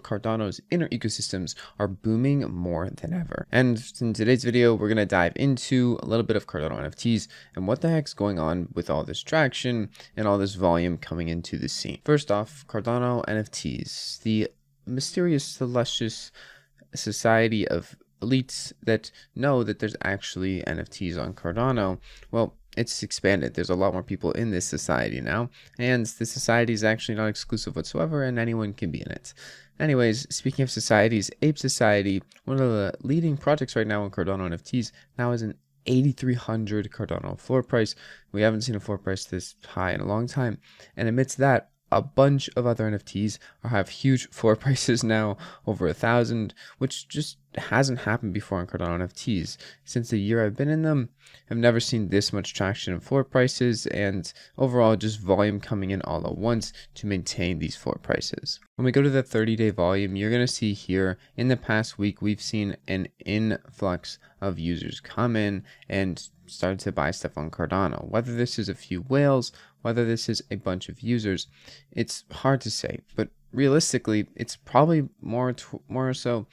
Cardano's inner ecosystems are booming more than ever. And in today's video, we're going to dive into a little bit of Cardano NFTs and what the heck's going on with all this traction and all this volume coming into the scene. First off, Cardano NFTs, the mysterious, celestial society of elites that know that there's actually NFTs on Cardano. Well, it's expanded. There's a lot more people in this society now, and this society is actually not exclusive whatsoever, and anyone can be in it. Anyways, speaking of societies, Ape Society, one of the leading projects right now on Cardano NFTs, now is an 8,300 Cardano floor price. We haven't seen a floor price this high in a long time, and amidst that, a bunch of other NFTs have huge floor prices now, over 1,000, which just hasn't happened before on Cardano NFTs. Since the year I've been in them, I've never seen this much traction in floor prices, and overall just volume coming in all at once to maintain these floor prices. When we go to the 30-day volume, you're going to see here in the past week, we've seen an influx of users come in and started to buy stuff on Cardano. Whether this is a few whales, whether this is a bunch of users, it's hard to say, but realistically, it's probably more so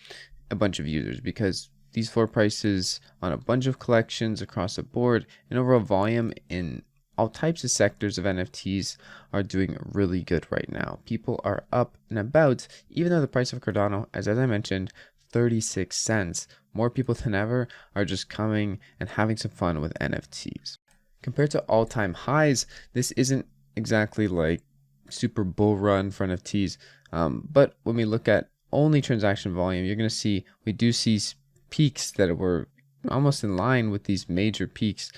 a bunch of users, because these floor prices on a bunch of collections across the board and overall volume in all types of sectors of NFTs are doing really good right now. People are up and about, even though the price of Cardano, as I mentioned, 36 cents. More people than ever are just coming and having some fun with NFTs. Compared to all-time highs, this isn't exactly like super bull run for NFTs, but when we look at only transaction volume, you're going to see we do see peaks that were almost in line with these major peaks,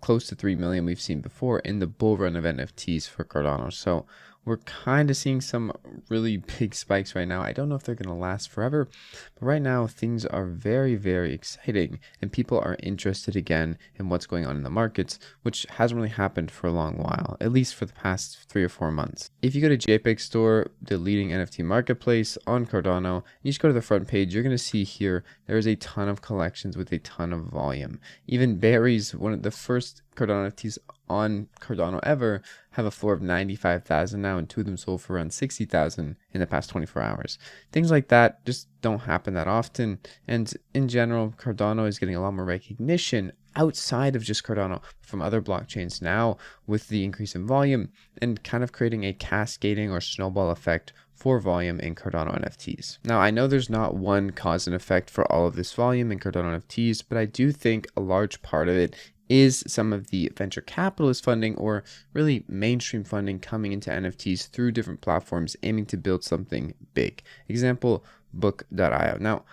close to 3 million we've seen before in the bull run of NFTs for Cardano. So we're kind of seeing some really big spikes right now. I don't know if they're going to last forever, but right now things are very, very exciting, and people are interested again in what's going on in the markets, which hasn't really happened for a long while, at least for the past 3 or 4 months. If you go to JPEG Store, the leading NFT marketplace on Cardano, you just go to the front page, you're going to see here there is a ton of collections with a ton of volume. Even Berries, one of the first Cardano NFTs on Cardano ever, have a floor of 95,000 now, and 2 of them sold for around 60,000 in the past 24 hours. Things like that just don't happen that often, and in general, Cardano is getting a lot more recognition outside of just Cardano from other blockchains now with the increase in volume, and kind of creating a cascading or snowball effect for volume in Cardano NFTs. Now, I know there's not one cause and effect for all of this volume in Cardano NFTs, but I do think a large part of it is some of the venture capitalist funding, or really mainstream funding, coming into NFTs through different platforms aiming to build something big. Example, book.io. Now,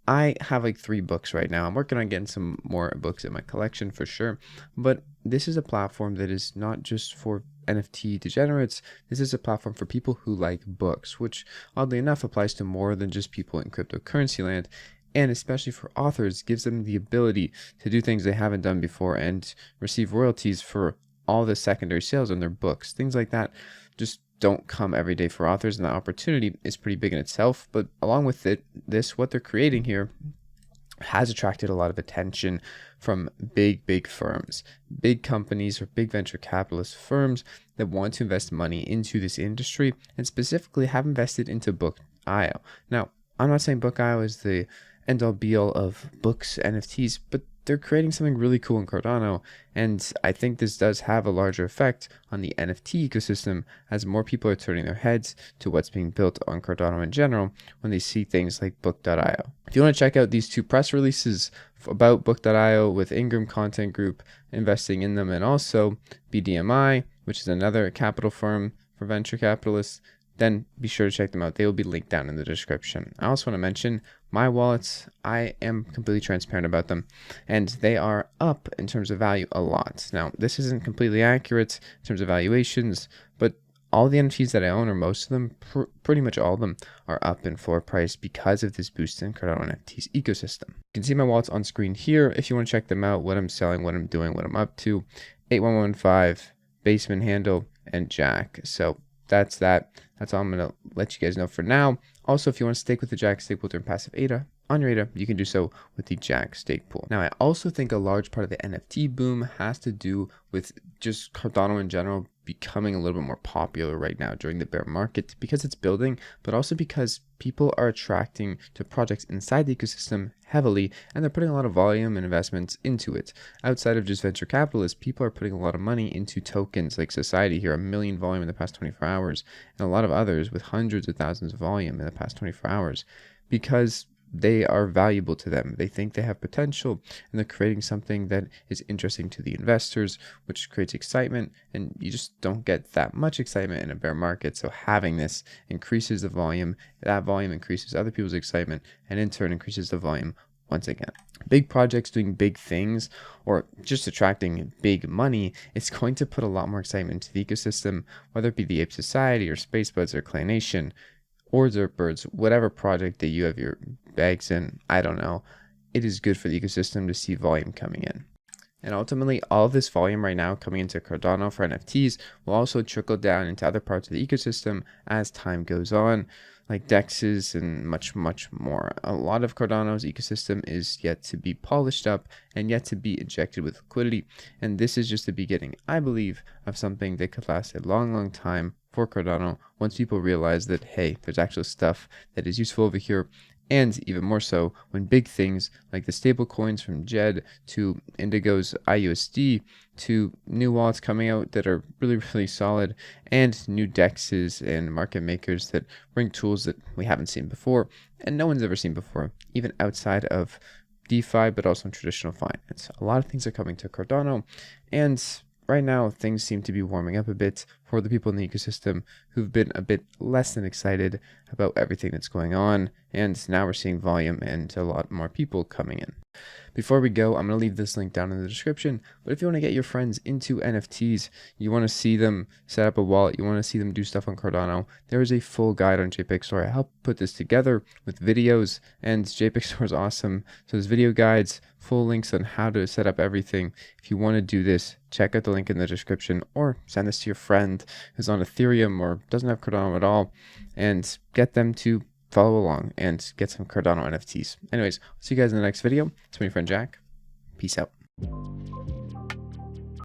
I have like 3 books right now. I'm working on getting some more books in my collection for sure, but this is a platform that is not just for NFT degenerates. This is a platform for people who like books, which oddly enough applies to more than just people in cryptocurrency land. And especially for authors, gives them the ability to do things they haven't done before and receive royalties for all the secondary sales on their books. Things like that just don't come every day for authors, and that opportunity is pretty big in itself. But along with it, what they're creating here has attracted a lot of attention from big firms, big companies, or big venture capitalist firms that want to invest money into this industry, and specifically have invested into book.io. Now, I'm not saying book.io is the end all be all of books, NFTs, but they're creating something really cool in Cardano, and I think this does have a larger effect on the NFT ecosystem as more people are turning their heads to what's being built on Cardano in general when they see things like book.io. If you want to check out these 2 press releases about book.io with Ingram Content Group investing in them, and also BDMI, which is another capital firm for venture capitalists, then be sure to check them out. They will be linked down in the description. I also want to mention my wallets. I am completely transparent about them, and they are up in terms of value a lot. Now, this isn't completely accurate in terms of valuations, but all the NFTs that I own, or most of them, pretty much all of them, are up in floor price because of this boost in Cardano NFTs ecosystem. You can see my wallets on screen here if you want to check them out, what I'm selling, what I'm doing, what I'm up to. 8115, basement handle, and Jack. So that's that. That's all I'm going to let you guys know for now. Also, if you want to stick with the Jack, stick with your passive ADA, on your radar, you can do so with the Jack stake pool. Now, I also think a large part of the NFT boom has to do with just Cardano in general becoming a little bit more popular right now during the bear market, because it's building, but also because people are attracting to projects inside the ecosystem heavily, and they're putting a lot of volume and investments into it. Outside of just venture capitalists, people are putting a lot of money into tokens like Society here, 1 million volume in the past 24 hours, and a lot of others with hundreds of thousands of volume in the past 24 hours, because they are valuable to them. They think they have potential, and they're creating something that is interesting to the investors, which creates excitement, and you just don't get that much excitement in a bear market. So having this increases the volume, that volume increases other people's excitement, and in turn increases the volume once again. Big projects doing big things, or just attracting big money, is going to put a lot more excitement into the ecosystem, whether it be the Ape Society or Spacebuds or Clay Nation or Dirtbirds, whatever project that you have your bags in, I don't know. It is good for the ecosystem to see volume coming in. And ultimately, all of this volume right now coming into Cardano for NFTs will also trickle down into other parts of the ecosystem as time goes on, like DEXs and much, much more. A lot of Cardano's ecosystem is yet to be polished up and yet to be injected with liquidity. And this is just the beginning, I believe, of something that could last a long, long time for Cardano once people realize that, hey, there's actual stuff that is useful over here. And even more so when big things like the stable coins from JED to Indigo's IUSD to new wallets coming out that are really, really solid, and new DEXs and market makers that bring tools that we haven't seen before and no one's ever seen before, even outside of DeFi, but also in traditional finance. A lot of things are coming to Cardano, and right now things seem to be warming up a bit for the people in the ecosystem who've been a bit less than excited about everything that's going on, and now we're seeing volume and a lot more people coming in. Before we go, I'm going to leave this link down in the description, but if you want to get your friends into NFTs, you want to see them set up a wallet, you want to see them do stuff on Cardano, there is a full guide on JPEG Store. I helped put this together with videos, and JPEG Store is awesome. So there's video guides, full links on how to set up everything. If you want to do this, check out the link in the description, or send this to your friend who's on Ethereum or doesn't have Cardano at all, and get them to follow along and get some Cardano NFTs. Anyways, see you guys in the next video. It's my friend Jack. Peace out.